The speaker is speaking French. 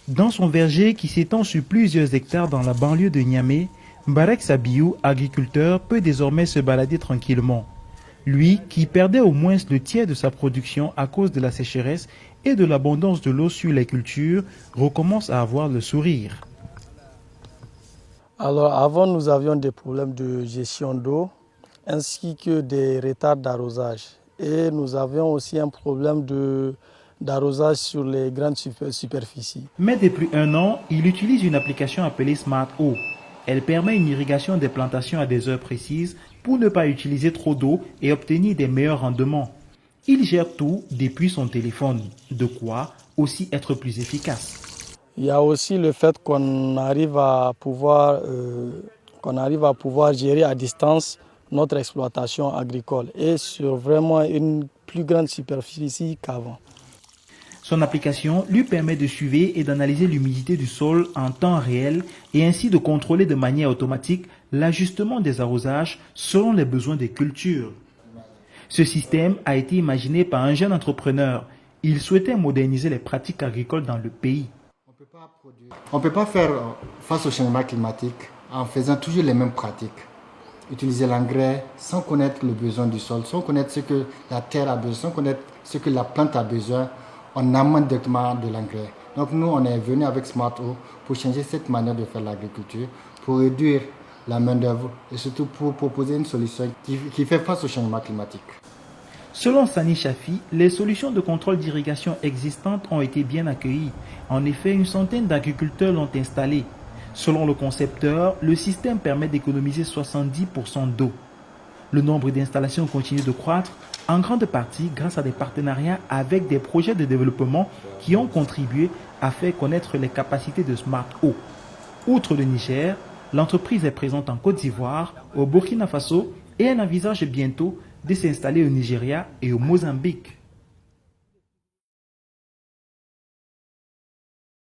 Dans son verger qui s'étend sur plusieurs hectares dans la banlieue de Niamey, Mbarek Sabiou, agriculteur, peut désormais se balader tranquillement. Lui, qui perdait au moins le tiers de sa production à cause de la sécheresse et de l'abondance de l'eau sur les cultures, recommence à avoir le sourire. Alors avant, nous avions des problèmes de gestion d'eau ainsi que des retards d'arrosage. Et nous avions aussi un problème d'arrosage sur les grandes superficies. Mais depuis un an, il utilise une application appelée Smart Eau. Elle permet une irrigation des plantations à des heures précises pour ne pas utiliser trop d'eau et obtenir des meilleurs rendements. Il gère tout depuis son téléphone, de quoi aussi être plus efficace. Il y a aussi le fait qu'on arrive à pouvoir gérer à distance notre exploitation agricole et sur vraiment une plus grande superficie qu'avant. Son application lui permet de suivre et d'analyser l'humidité du sol en temps réel et ainsi de contrôler de manière automatique l'ajustement des arrosages selon les besoins des cultures. Ce système a été imaginé par un jeune entrepreneur. Il souhaitait moderniser les pratiques agricoles dans le pays. On ne peut pas faire face au changement climatique en faisant toujours les mêmes pratiques. Utiliser l'engrais sans connaître le besoin du sol, sans connaître ce que la terre a besoin, sans connaître ce que la plante a besoin, on amène directement de l'engrais. Donc nous, on est venu avec Smart Eau pour changer cette manière de faire l'agriculture, pour réduire la main-d'œuvre et surtout pour proposer une solution qui fait face au changement climatique. Selon Sani Chafi, les solutions de contrôle d'irrigation existantes ont été bien accueillies. En effet, une centaine d'agriculteurs l'ont installé. Selon le concepteur, le système permet d'économiser 70% d'eau. Le nombre d'installations continue de croître, en grande partie grâce à des partenariats avec des projets de développement qui ont contribué à faire connaître les capacités de Smart Eau. Outre le Niger, l'entreprise est présente en Côte d'Ivoire, au Burkina Faso et elle envisage bientôt de s'installer au Nigeria et au Mozambique.